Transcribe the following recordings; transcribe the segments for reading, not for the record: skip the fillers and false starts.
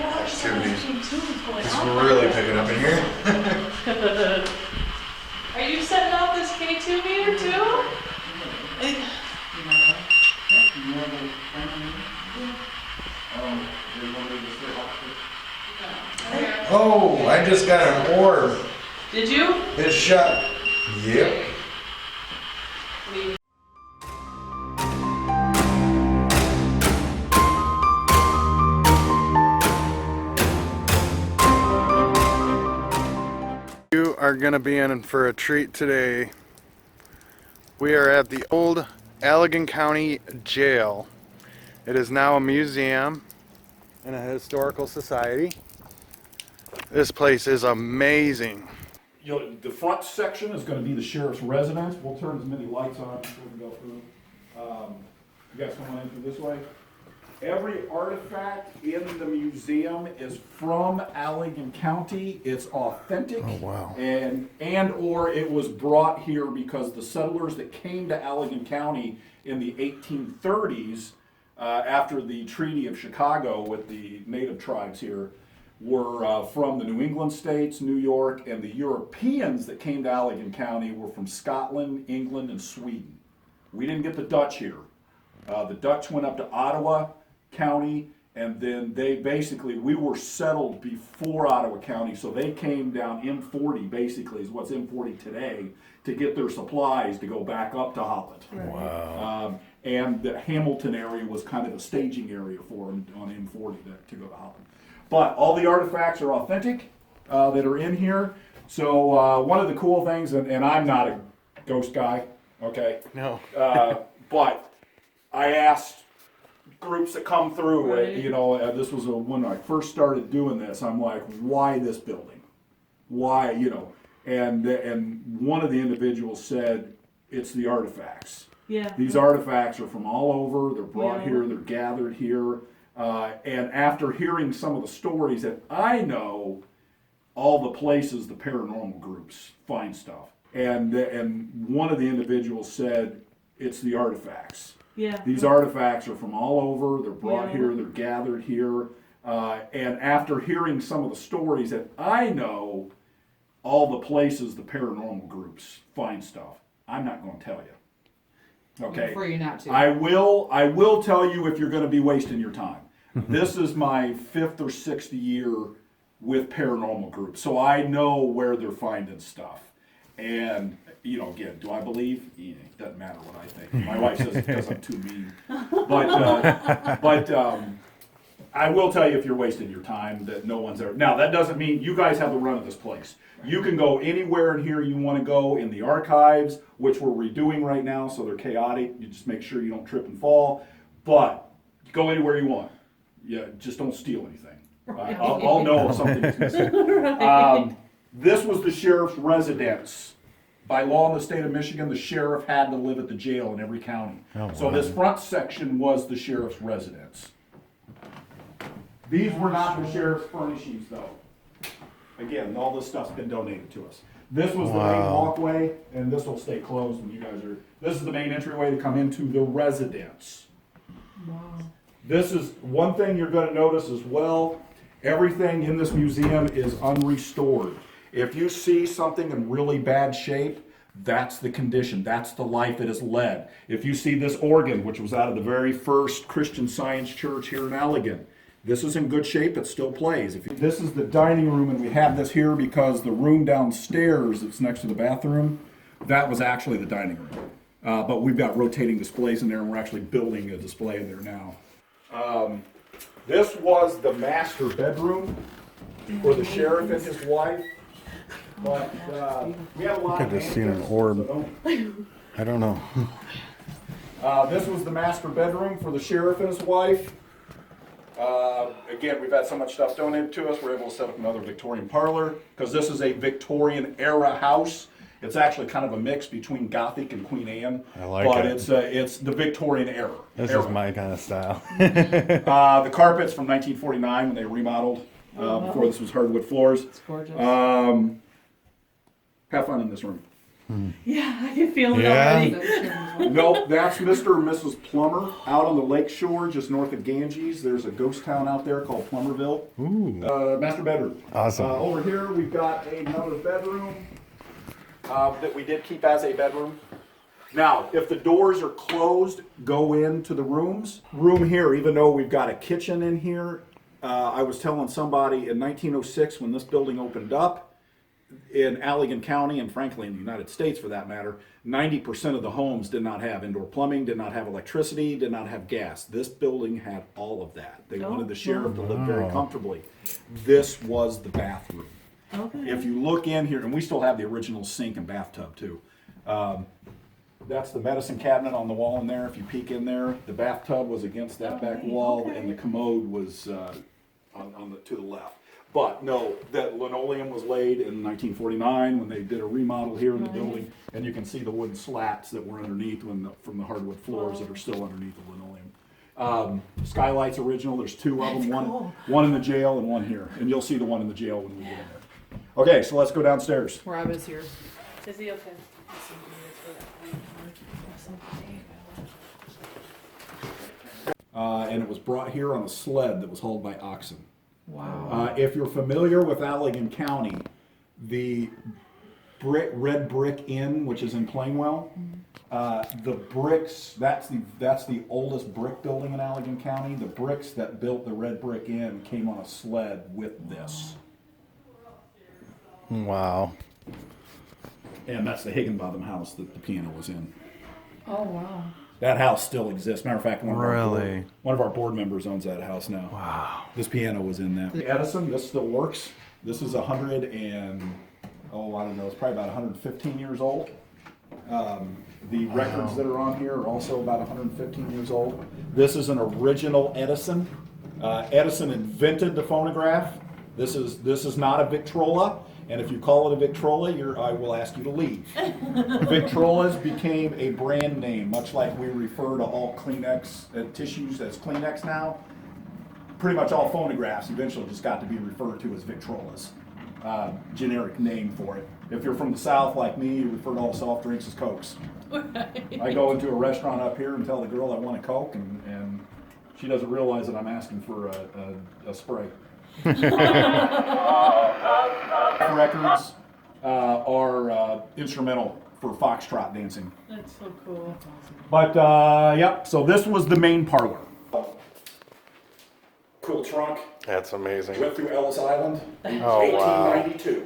activities. It's really picking up in here. Are you setting off this K2 meter too? Oh, I just got an orb. Did you? It's shut. Yep. You are going to be in for a treat today. We are at the old Allegan County Jail. It is now a museum and a historical society. This place is amazing. The front section is going to be the sheriff's residence. We'll turn as many lights on before we go through. You guys come on in through this way. Every artifact in the museum is from Allegan County. It's authentic. Oh, wow. And or it was brought here because the settlers that came to Allegan County in the 1830s, after the Treaty of Chicago with the native tribes here, were from the New England states, New York, and the Europeans that came to Allegan County were from Scotland, England, and Sweden. We didn't get the Dutch here. The Dutch went up to Ottawa County, and then we were settled before Ottawa County, so they came down M40, basically, is what's M40 today, to get their supplies to go back up to Holland. Wow. And the Hamilton area was kind of a staging area for them on M40 to go to Holland. But all the artifacts are authentic that are in here. So one of the cool things, and I'm not a ghost guy, okay? No. But I asked groups that come through, Right. this was when I first started doing this, I'm like, why this building? Why, and one of the individuals said, it's the artifacts. Yeah. These artifacts are from all over, they're brought Yeah. here, they're gathered here, and after hearing some of the stories that I know, all the places the paranormal groups find stuff, and one of the individuals said, it's the artifacts. Yeah. These artifacts are from all over, they're brought Yeah. here, they're gathered here, and after hearing some of the stories that I know, all the places the paranormal groups find stuff, I'm not going to tell you. Okay. For you not to. I will tell you if you're going to be wasting your time. This is my 5th or 6th year with paranormal groups, so I know where they're finding stuff. And again, do I believe? It doesn't matter what I think. My wife says it's because I'm too mean. But I will tell you if you're wasting your time that no one's there. Now that doesn't mean you guys have the run of this place. You can go anywhere in here you want to go in the archives, which we're redoing right now, so they're chaotic. You just make sure you don't trip and fall. But go anywhere you want. Yeah, just don't steal anything. I'll know if something is missing. This was the sheriff's residence. By law in the state of Michigan, the sheriff had to live at the jail in every county. Oh, So wow. this front section was the sheriff's residence. These were not the sheriff's furnishings, though. Again, all this stuff's been donated to us. This was the main Wow. walkway, and this will stay closed when you guys are. This is the main entryway to come into the residence. Wow. This is one thing you're going to notice as well. Everything in this museum is unrestored. If you see something in really bad shape, that's the condition. That's the life it has led. If you see this organ, which was out of the very first Christian Science church here in Allegan, this is in good shape. It still plays. This is the dining room, and we have this here because the room downstairs that's next to the bathroom, that was actually the dining room. But we've got rotating displays in there, and we're actually building a display in there now. This was the master bedroom for the sheriff and his wife. But we have a lot of. I just seen an orb. I don't know. This was the master bedroom for the sheriff and his wife. Again, we've had so much stuff donated to us, we're able to set up another Victorian parlor, because this is a Victorian era house. It's actually kind of a mix between Gothic and Queen Anne. I like but it. it's the Victorian era. This is my kind of style. The carpet's from 1949 when they remodeled, before this was hardwood floors. It's gorgeous. Have fun in this room. Yeah, I can feel it Yeah. already. Nope, that's Mr. and Mrs. Plummer out on the Lakeshore, just north of Ganges. There's a ghost town out there called Plummerville. Ooh. Master bedroom. Awesome. Over here, we've got another bedroom that we did keep as a bedroom. Now, if the doors are closed, go into the rooms. Room here, even though we've got a kitchen in here, I was telling somebody in 1906 when this building opened up, in Allegan County, and frankly in the United States for that matter, 90% of the homes did not have indoor plumbing, did not have electricity, did not have gas. This building had all of that. They wanted the sheriff to live very comfortably. This was the bathroom. Okay. If you look in here, and we still have the original sink and bathtub too. That's the medicine cabinet on the wall in there. If you peek in there, the bathtub was against that back wall, and the commode was to the left. But no, that linoleum was laid in 1949 when they did a remodel here in the building, and you can see the wooden slats that were underneath from the hardwood floors that are still underneath the linoleum. Skylight's original. There's two of them, one in the jail and one here, and you'll see the one in the jail when we get in there. Okay, so let's go downstairs. Rob is here. Is he okay? And it was brought here on a sled that was hauled by oxen. Wow. If you're familiar with Allegan County, the Red Brick Inn, which is in Plainwell, the bricks, that's the oldest brick building in Allegan County. The bricks that built the Red Brick Inn came on a sled with this. Wow. And that's the Higginbotham house that the piano was in. Oh, wow. That house still exists. Matter of fact, one Really? of our board members owns that house now. Wow. This piano was in that. Edison, this still works. This is 100 and, I don't know, it's probably about 115 years old. The records that are on here are also about 115 years old. This is an original Edison. Edison invented the phonograph. This is not a Victrola. And if you call it a Victrola, I will ask you to leave. Victrolas became a brand name, much like we refer to all Kleenex tissues as Kleenex now. Pretty much all phonographs eventually just got to be referred to as Victrolas. Generic name for it. If you're from the South like me, you refer to all soft drinks as Cokes. I go into a restaurant up here and tell the girl I want a Coke, and she doesn't realize that I'm asking for a spray. Records are instrumental for foxtrot dancing. That's so cool. But yep, so this was the main parlor. Cool trunk. That's amazing. Went through Ellis Island in Oh, wow. 1892.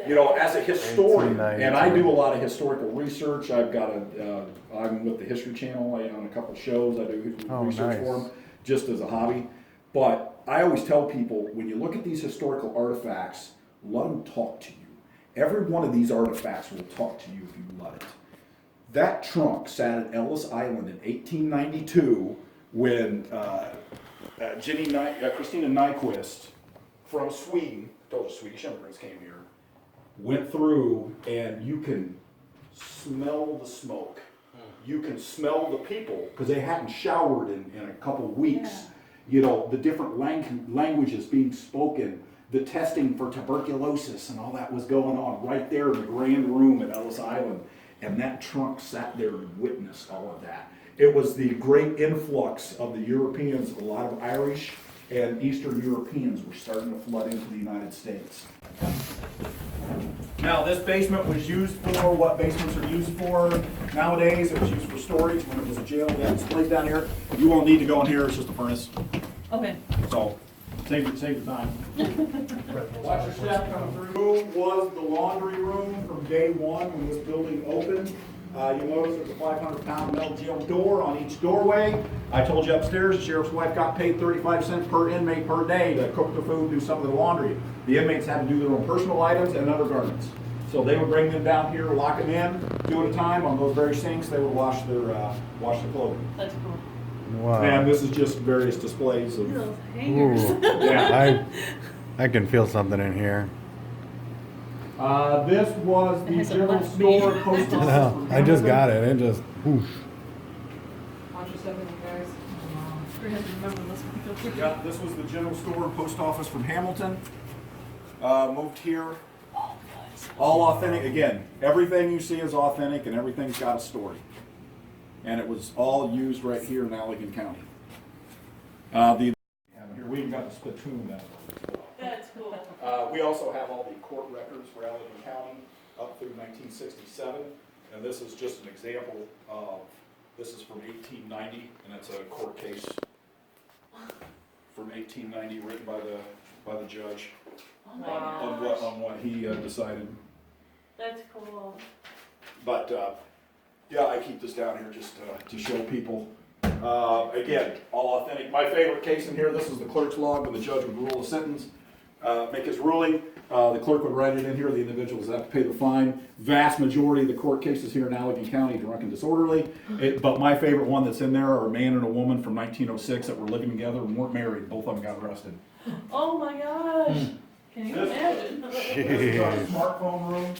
You know, as a historian, 1892. and I do a lot of historical research. I'm with the History Channel. I on a couple shows. I do research nice. for them just as a hobby. But I always tell people, when you look at these historical artifacts, let them talk to you. Every one of these artifacts will talk to you if you let it. That trunk sat at Ellis Island in 1892 when Christina Nyquist from Sweden, those Swedish immigrants came here, went through, and you can smell the smoke. You can smell the people, because they hadn't showered in a couple weeks. Yeah. You know, the different languages being spoken, the testing for tuberculosis and all that was going on right there in the grand room at Ellis Island. And that trunk sat there and witnessed all of that. It was the great influx of the Europeans. A lot of Irish and Eastern Europeans were starting to flood into the United States. Now, this basement was used for what basements are used for nowadays. It was used for storage when it was a jail. We had displays down here. You won't need to go in here. It's just a furnace. Okay. So, save your time. Watch your step coming through. Room was the laundry room from day one when this building opened. You'll notice there's a 500-pound metal jail door on each doorway. I told you upstairs, the sheriff's wife got paid 35 cents per inmate per day to cook the food, do some of the laundry. The inmates had to do their own personal items and undergarments. So they would bring them down here, lock them in, 2 at a time. On those very sinks, they would wash their clothing. That's cool. Wow. And this is just various displays of. Those hangers. Ooh. Yeah. I can feel something in here. This was It the hasn't general left store me. post office. No, I just got it. It just, whoosh. Watch your step in, you guys. We're gonna remember this one. Yeah, this was the general store and post office from Hamilton. Moved here All authentic, again, everything you see is authentic and everything's got a story. And it was all used right here in Allegan County. Here, we even got the spittoon now. That's cool. We also have all the court records for Allegan County up through 1967. And this is just an example of, this is from 1890, and it's a court case from 1890 written by the judge Oh my on what he decided. That's cool. But yeah, I keep this down here just to show people. Again, all authentic. My favorite case in here, this is the clerk's log when the judge would rule a sentence, make his ruling. The clerk would write it in here, the individuals have to pay the fine. Vast majority of the court cases here in Allegan County, drunk and disorderly. But my favorite one that's in there are a man and a woman from 1906 that were living together and weren't married. Both of them got arrested. Oh my gosh. Can you imagine? This is our smartphone room.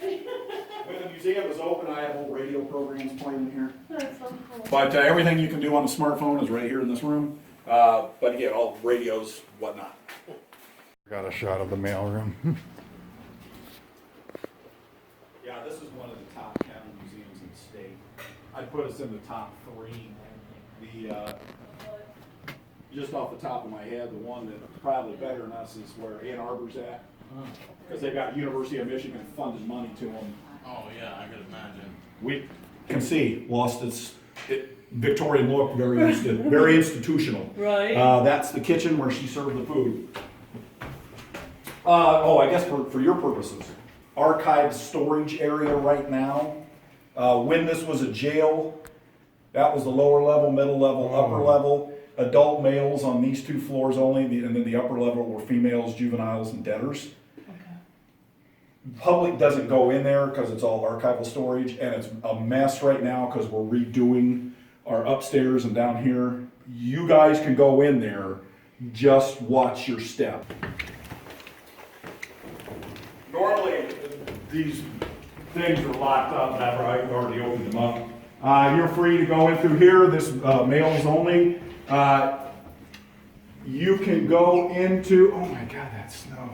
When the museum is open, I have old radio programs playing in here. That's so cool. But everything you can do on the smartphone is right here in this room. But again, all radios, whatnot. Got a shot of the mailroom. Yeah, this is one of the top county museums in the state. I'd put us in the top 3. The just off the top of my head, the one that's probably better than us is where Ann Arbor's at, because they got University of Michigan funded money to them. Oh, yeah, I could imagine. We can see lost its Victorian look, very institutional. Right. That's the kitchen where she served the food. Oh, I guess for your purposes, archived storage area right now. When this was a jail, that was the lower level, middle level, upper level. Adult males on these 2 floors only, and then the upper level were females, juveniles, and debtors. Okay. Public doesn't go in there because it's all archival storage, and it's a mess right now because we're redoing our upstairs and down here. You guys can go in there, just watch your step. Normally, these things are locked up after I've already opened them up. You're free to go in through here. This males only. You can go into, oh my God, that's snow.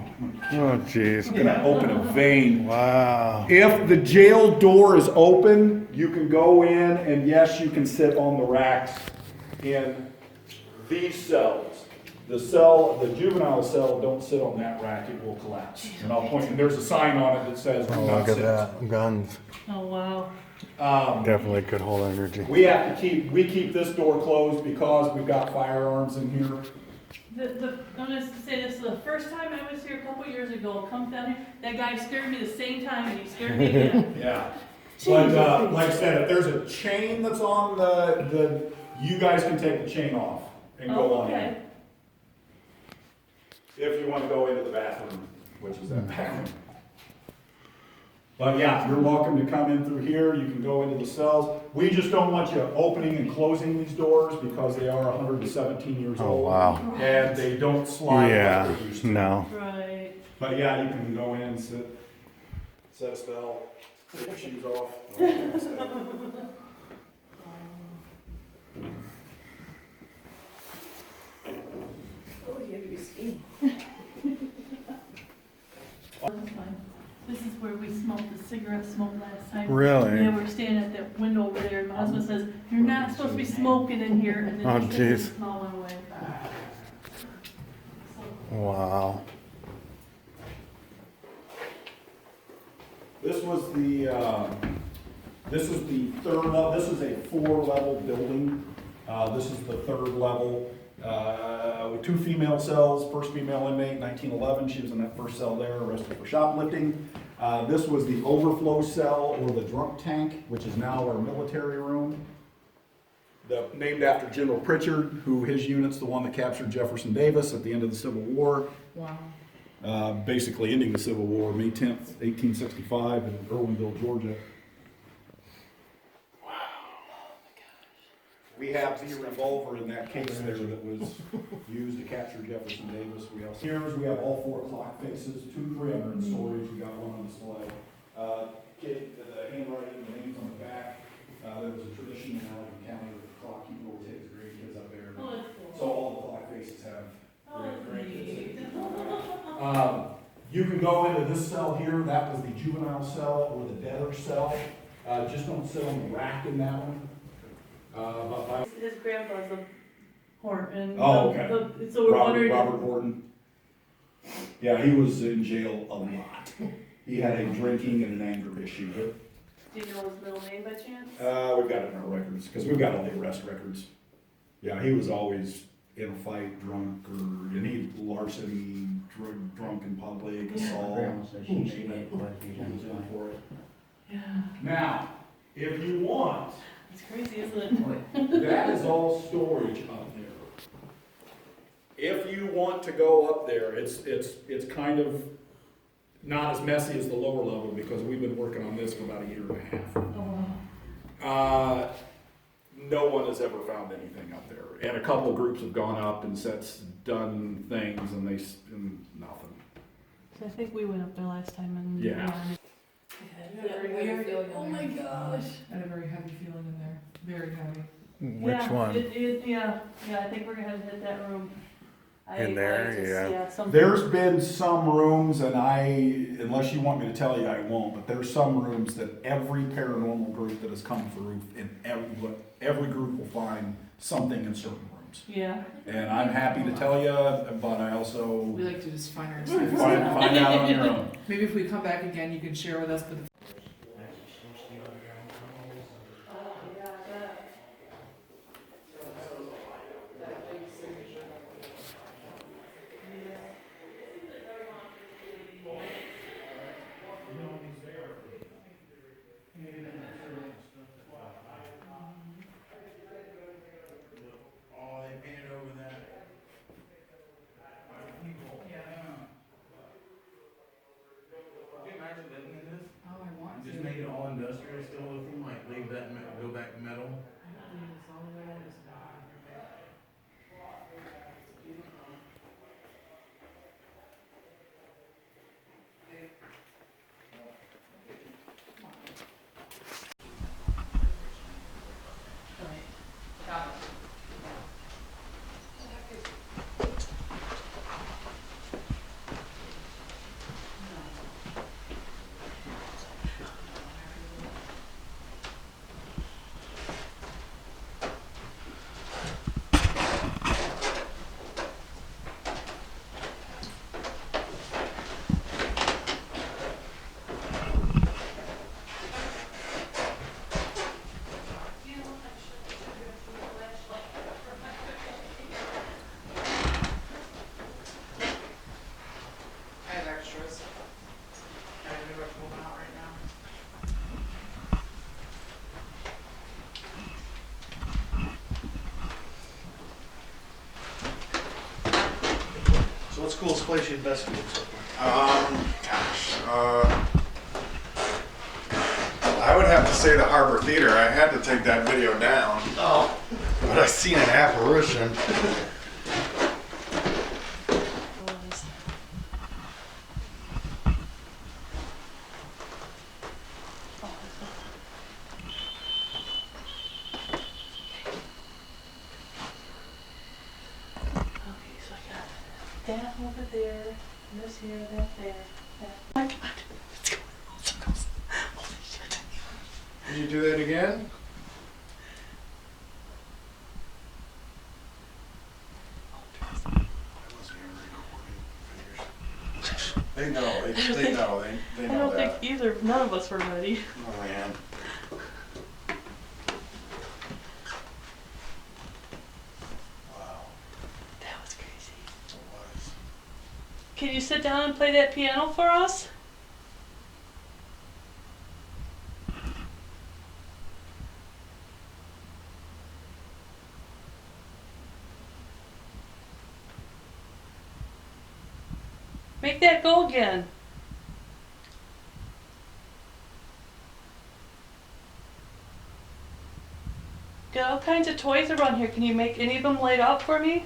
Oh, jeez. I'm gonna open a vein. Wow. If the jail door is open, you can go in and yes, you can sit on the racks in these cells. The juvenile cell, don't sit on that rack, it will collapse. And I'll point, and there's a sign on it that says do Oh, not look at sit. that. Guns. Oh wow. Definitely could hold energy. We have to keep this door closed because we've got firearms in here. I'm gonna say this, the first time I was here a couple years ago, come down here, that guy scared me the same time and he scared me again. Yeah. But like I said, if there's a chain that's on you guys can take the chain off and go on in. Okay. If you want to go into the bathroom, which is that bathroom. But yeah, you're welcome to come in through here. You can go into the cells. We just don't want you opening and closing these doors because they are 117 years Oh, old. wow. And they don't slide like Yeah. they used to. No. Right. But yeah, you can go in, set a spell, take your shoes off. Oh, you have to be skiing. This is where we smoked the cigarette smoke last time. Really? Yeah, we're standing at that window over there, and my husband says, "You're not supposed to be smoking in here," and then Oh, he said, jeez. the smell went away. Wow. This was this is the 3rd level. This is a 4-level building. This is the 3rd level. With 2 female cells. First female inmate, 1911. She was in that first cell there, arrested for shoplifting. This was the overflow cell or the drunk tank, which is now our military room. Named after General Pritchard, who his unit's the one that captured Jefferson Davis at the end of the Civil War. Wow. Basically ending the Civil War, May 10th, 1865 in Irwinville, Georgia. Wow. We have the revolver in that case there that was used to capture Jefferson Davis. Here we have all 4 clock faces, 2, 3 are in storage. We got one on display. The handwriting, the names on the back. There was a tradition in Allegan County with the clock keeper would take his grandkids up there. Oh, that's cool. So all the clock faces have Oh, that's neat. You can go into this cell here, that was the juvenile cell or the debtor cell. Just don't sit on the rack in that one. His grandpa's a Horton. Oh, okay. So we're wondering. Robert Horton. Yeah, he was in jail a lot. He had a drinking and an anger issue. Do you know his middle name by chance? We've got it in our records, because we've got all the arrest records. Yeah, he was always in a fight, drunk, and he larceny, drunk in public, assault. Grandma said she's seen it quite a few times. For it. Yeah. Now, if you want, It's crazy, isn't it? that is all storage up there. If you want to go up there, it's kind of not as messy as the lower level, because we've been working on this for about a year and a half. Oh, No one has ever found anything up there, and a couple groups have gone up and done things, and nothing. so I think we went up there last time and. Yeah. Oh my gosh. I had a very heavy feeling in there, very heavy. Which Yeah, one? Yeah, I think we're gonna hit that room. In there, yeah. Something. There's been some rooms, and unless you want me to tell you, I won't, but there's some rooms that every paranormal group that has come through, and every group will find something in certain rooms. Yeah. And I'm happy to tell you, but I also We like to just find our experience. find out on your own. Maybe if we come back again, you can share with us, but Oh, they painted over that. Could you imagine living in this? oh, I want to. Just make it all industrial still with them, like leave that, go back to metal. It's all the way on this side. It's beautiful. Got it. I have extras. I have to pull them out right now. So what's the coolest place you investigated so far? I would have to say the Harbor Theater. I had to take that video down. Oh. But I seen an apparition. Okay, so I got that over there, this here, that there, that. Oh my God, it's going on circles. Holy shit. Can you do that again? They know. They know. They I know don't that. think either, none of us were ready. Oh man. Wow. That was crazy. It was. Can you sit down and play that piano for us? Make that go again. Got all kinds of toys around here. Can you make any of them light up for me?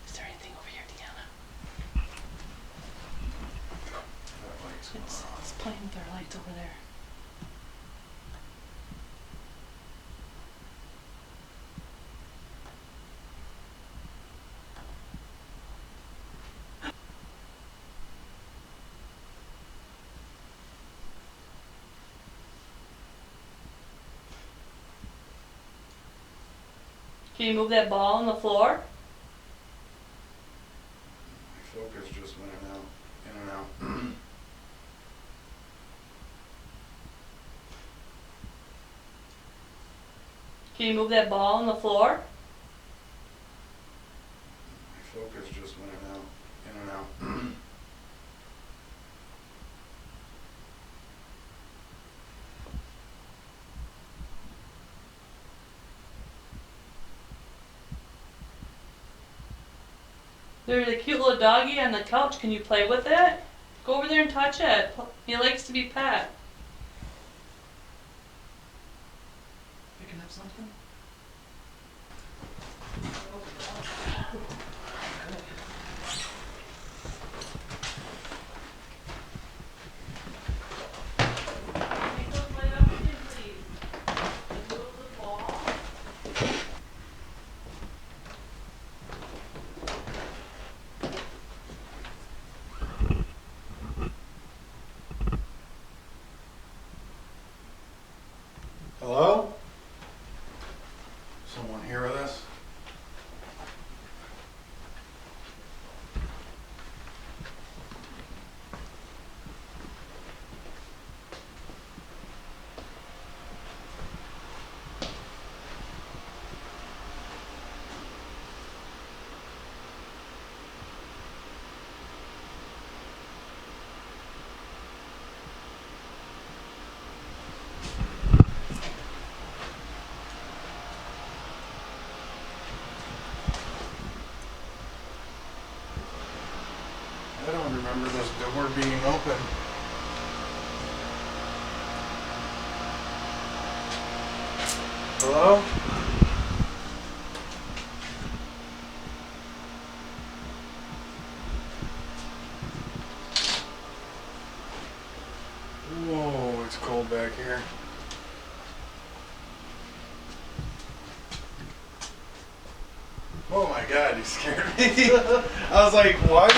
Is there anything over here, Deanna? That light's going It's off. playing with our lights over there. Can you move that ball on the floor? My focus just went in and out. Can you move that ball on the floor? My focus just went in and out. There's a cute little doggy on the couch. Can you play with it? Go over there and touch it. He likes to be pet. Picking up something? Hello? Someone here with us? I don't remember this door being open. Hello? Whoa, it's cold back here. Oh my god, you scared me. I was like, why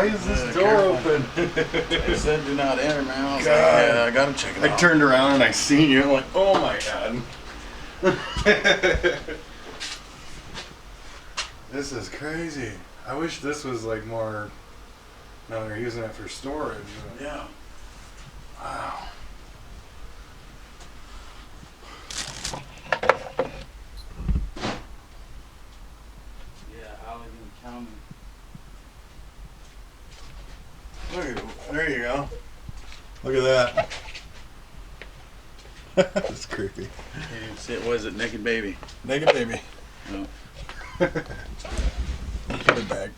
is this door careful. open? They said do not enter, man. I was God. like, yeah, I gotta check it I out. turned around and I seen you. I'm like, oh my god. This is crazy. I wish this was like more. No, they're using it for storage. Yeah. Wow. Yeah, Allegan County. Look at there you go. Look at that. That's creepy. And it was it Naked Baby. Naked baby. No. Put it back.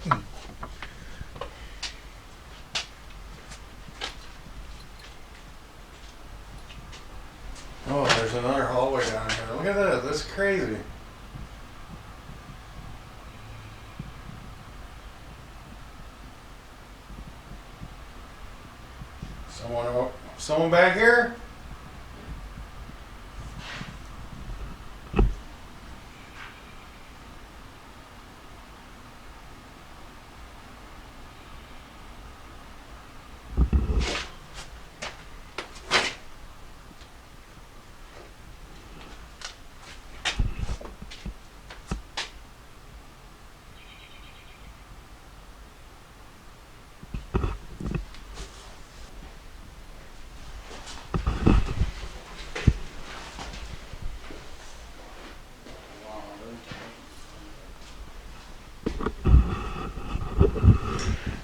Oh, there's another hallway down here. Look at that. That's crazy. Someone back here?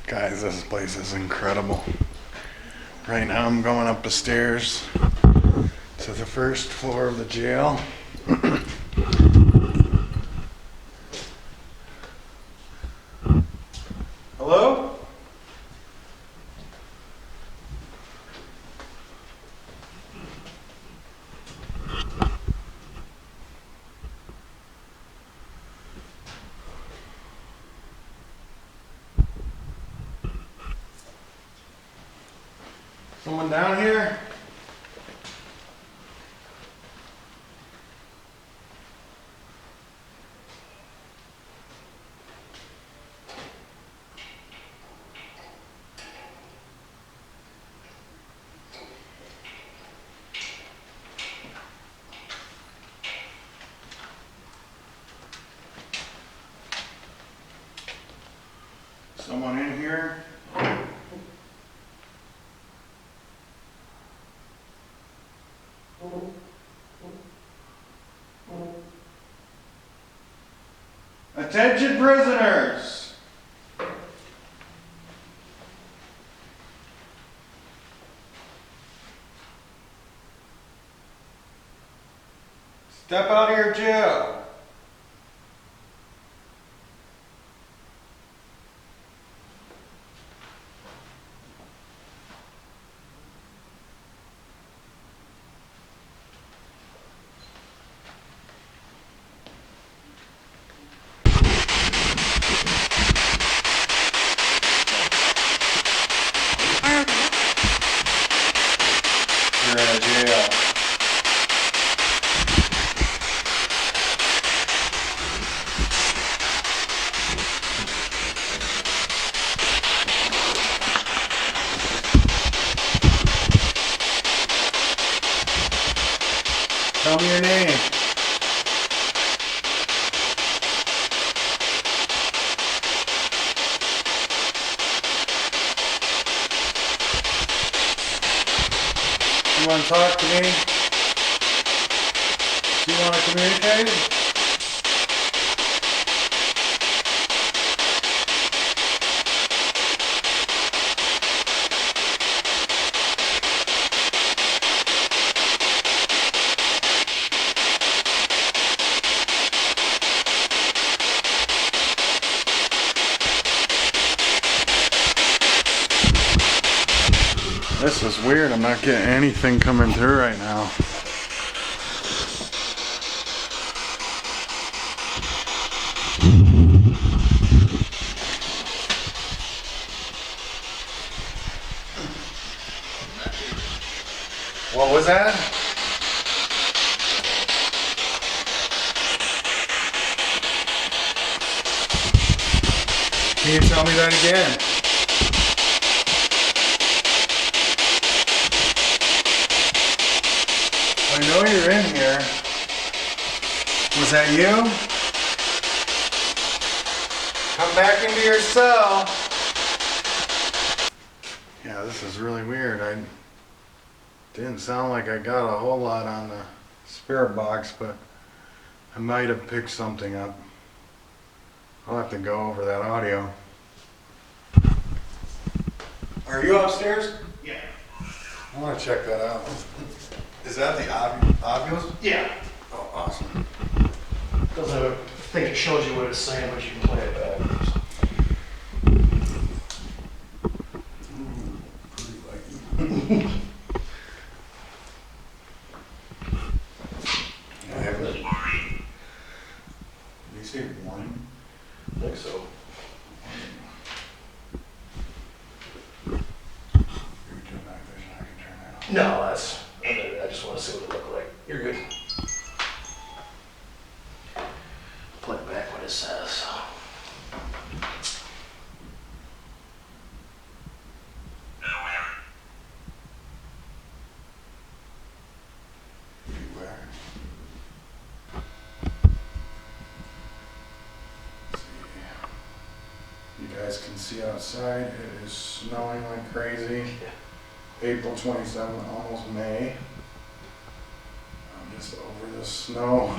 Guys, this place is incredible. Right now I'm going up the stairs to the first floor of the jail. Hello? Someone down here? Someone in here? Attention prisoners! Step out of your jail. You're out of jail. Tell me your name. You want to talk to me? Do you want to communicate? This is weird. I'm not getting anything coming through right now. What was that? Can you tell me that again? I know you're in here. Was that you? Come back into your cell. Yeah, this is really weird. I didn't sound like I got a whole lot on the spirit box, but I might have picked something up. I'll have to go over that audio. Are you upstairs? Yeah. I want to check that out. Is that the obvious? Yeah. Oh, awesome. Doesn't have a thing that shows you what it's saying, but you can play it backwards. I haven't. Did you say warning? I think so. No, that's. I just want to see what it looked like. You're good. Play back what it says. Beware. You guys can see outside, it is snowing like crazy. April 27th, almost May. I'm just over the snow.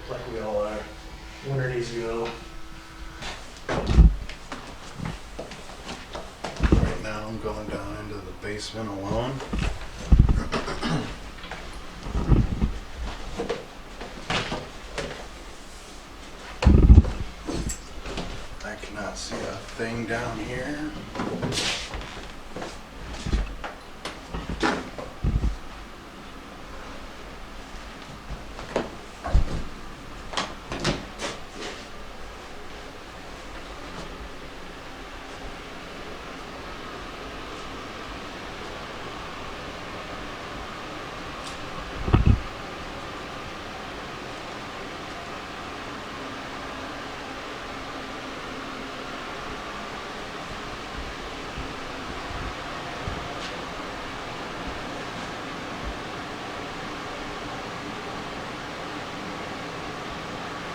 Like we all are. Winter needs to go. Right now I'm going down into the basement alone. I cannot see a thing down here.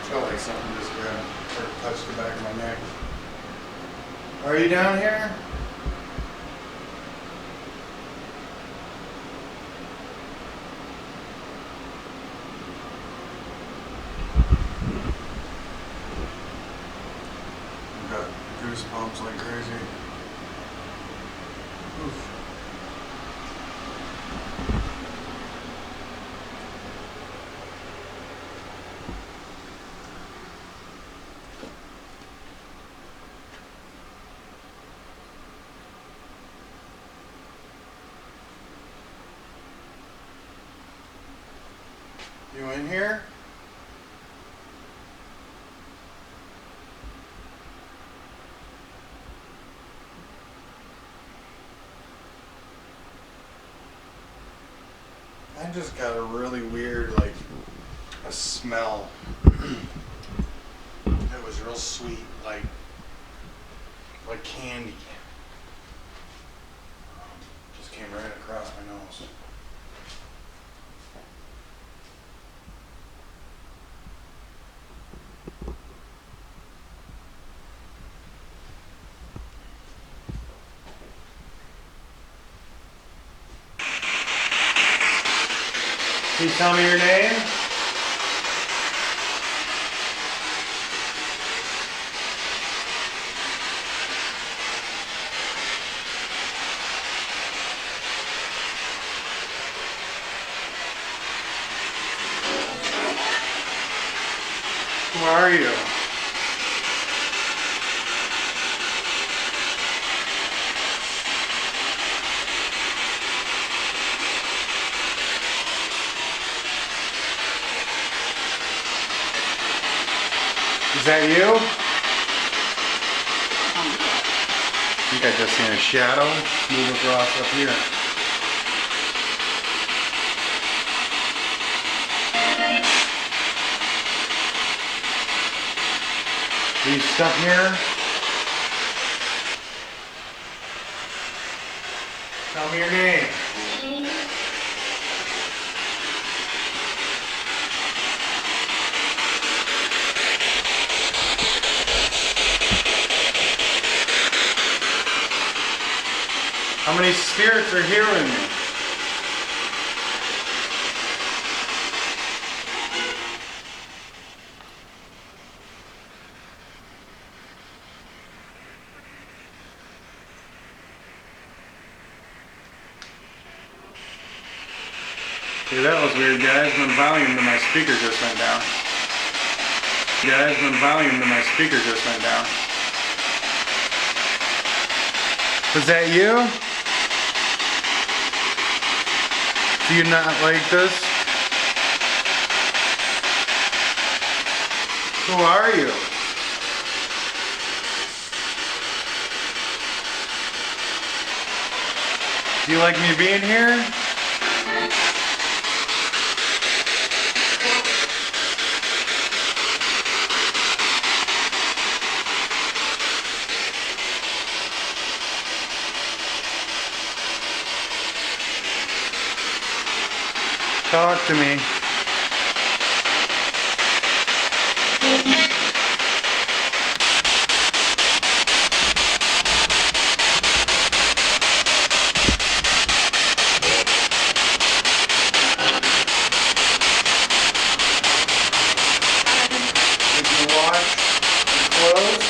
Felt like something just grabbed or touched the back of my neck. Are you down here? I've got goosebumps like crazy. Oof. You in here? I just got a really weird, like, a smell. It was real sweet, like candy. Just came right across my nose. Can you tell me your name? Who are you? Is that you? I think I just seen a shadow move across up here. Are you stuck here? Tell me your name. How many spirits are here with me? Okay, that was weird, guys. My volume to my speaker just went down. Guys, my volume to my speaker just went down. Was that you? Do you not like this? Who are you? Do you like me being here? Talk to me. Did you wash your clothes?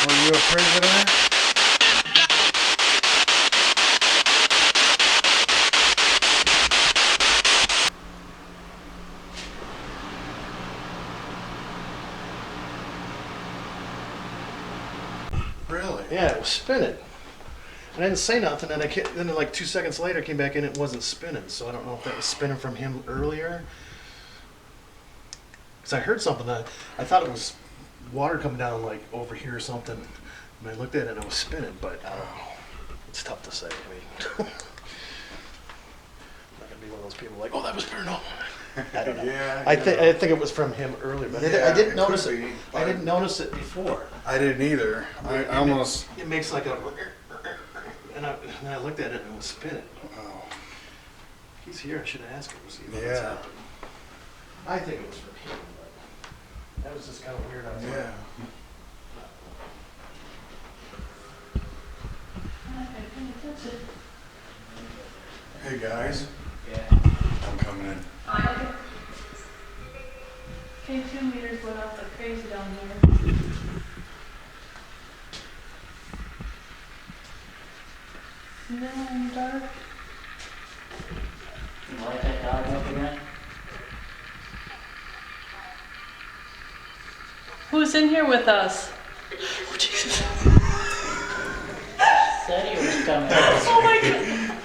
Were you a prisoner? Really? Yeah, it was spinning. I didn't say nothing, and then like 2 seconds later, I came back in, it wasn't spinning. So I don't know if that was spinning from him earlier. Because I heard something that I thought it was water coming down like over here or something. And I looked at it and it was spinning, but I don't know. It's tough to say. I mean, I'm not gonna be one of those people like, oh, that was paranormal. I don't know. Yeah, I think it was from him earlier, but Yeah, I didn't it notice could it. be, I but- didn't notice it before. I didn't either. I almost. It makes like a. And I looked at it and it was spinning. Oh. He's here. I should have asked him to see what's Yeah. happening. I think it was from him, but that was just kind of weird. I was like, Yeah. Hey guys. Yeah. I'm coming in. K2 meters went off like crazy down there. Now in the dark. You light that dog up again? Who's in here with us? Oh, Jesus. Said he was coming. Oh my God.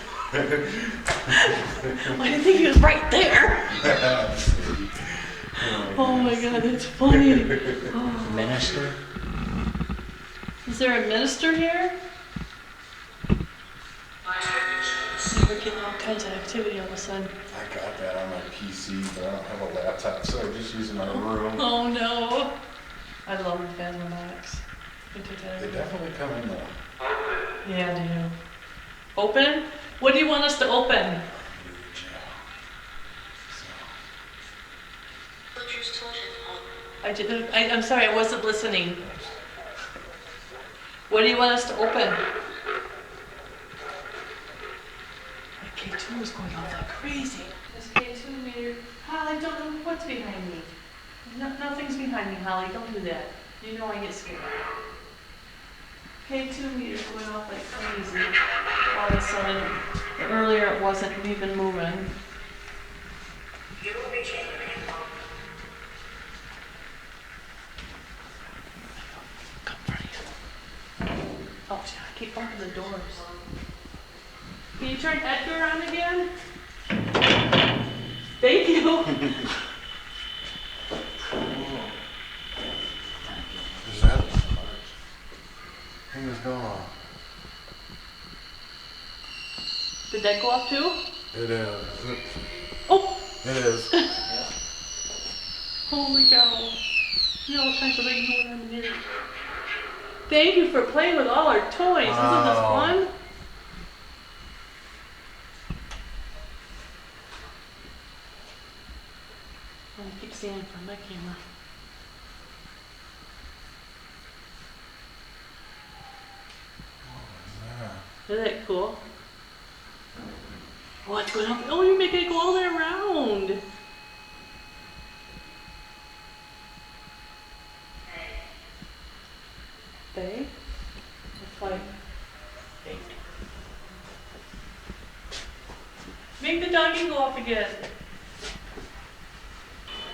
I didn't think he was right there. Oh my God, that's funny. Oh. Minister? Is there a minister here? We're getting all kinds of activity all of a sudden. I got that on my PC, but I don't have a laptop, so I'm just using my room. Oh no. I love the Phasmobox. You can take that They everywhere. definitely come in though. Yeah, they do. Open? What do you want us to open? I'm sorry, I wasn't listening. What do you want us to open? My K2 is going off like crazy. This K2 meter. Holly, don't know what's behind me. Nothing's behind me, Holly. Don't do that. You know I get scared. K2 meters going off like crazy. All of a sudden, earlier it wasn't even moving. Come for you. Oh, yeah, I keep bumping the doors. Can you turn Edgar on again? Thank you. Is that thing is going off? Did that go off too? It is. Oh, It is. holy cow. You know all kinds of things going on in here. Thank you for playing with all our toys. Isn't this Wow. fun? I keep standing in front of my camera. Isn't that cool? What's going on? Oh, you're making it go all the way around. They? It's like, make the doggy go off again.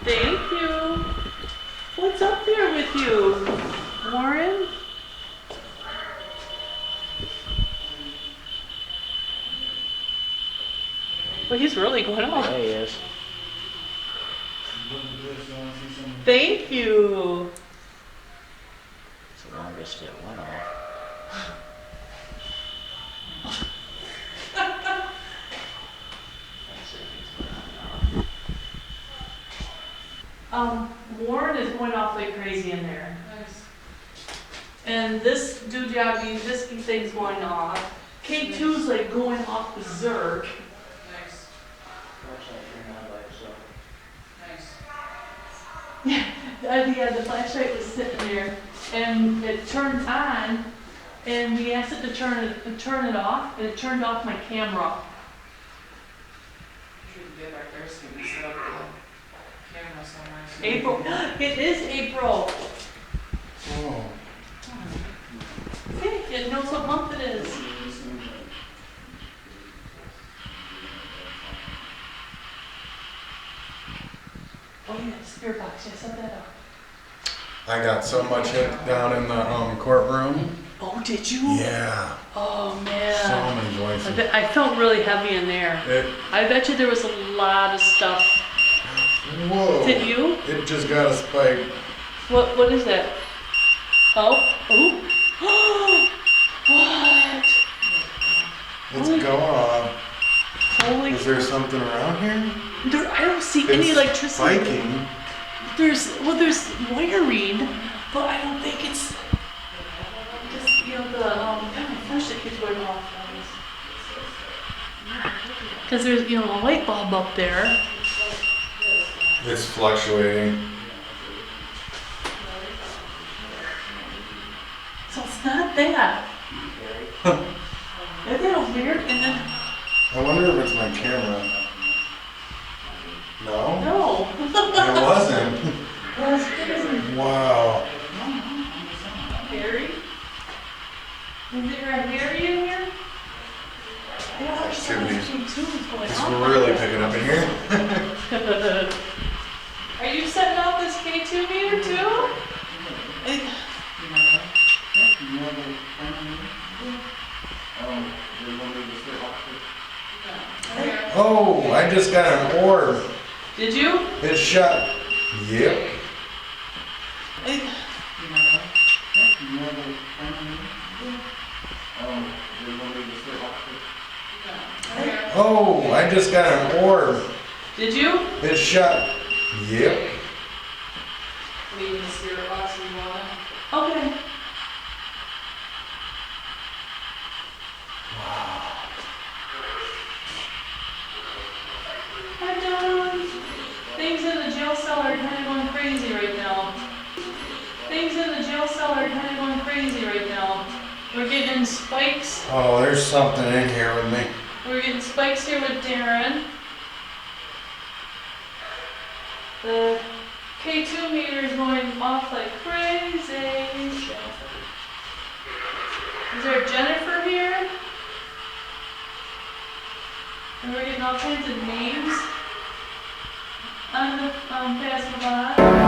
Thank you. What's up there with you, Warren? Well, he's really going off. There he is. Thank you. It's the longest it went off. Warren is going off like crazy in there. And this doojabby, this thing's going off. K2's like going off berserk. Nice, Flashlight turned on by itself. nice. Yeah, the flashlight was sitting there, and it turned on, and we asked it to turn it off, and it turned off my camera. Should get back there so we can set up the camera somewhere. so we April, can- it is April. Oh. See, it knows what month it is. Oh yeah, spirit box, yeah, set that up. I got so much hit down in the courtroom. Oh, did you? Yeah. Oh So man. many voices. I felt really heavy in there. I bet you there was a lot of stuff. Whoa. Did you? It just got a spike. What is that? Oh, oh. What? It's Holy- going on. Holy It's Is there something around here? I don't see any It's electricity. spiking. There's wiring, but I don't think it's just, the flash that keeps going off. Because there's, a light bulb up there. It's fluctuating. So it's not that. Isn't that weird? And then, I wonder if it's my camera. No? no. It wasn't. That's crazy. Wow. Harry? Is there a Harry in here? Yeah, there's Activities. something too going It's on. really picking up in here. Are you setting off this K2 meter too? Oh, I just got an orb. Did you? It's shut. Yep. Oh, I just got an orb. Did you? It's shut. Yep. Leaving the spirit box in the water. Okay. Hi, Don. Things in the jail cell are kind of going crazy right now. Things in the jail cell are kind of going crazy right now. We're getting spikes. Oh, there's something in here with me. We're getting spikes here with Darren. The K2 meter is going off like crazy. Is there a Jennifer here? And we're getting all kinds of names on the passing by.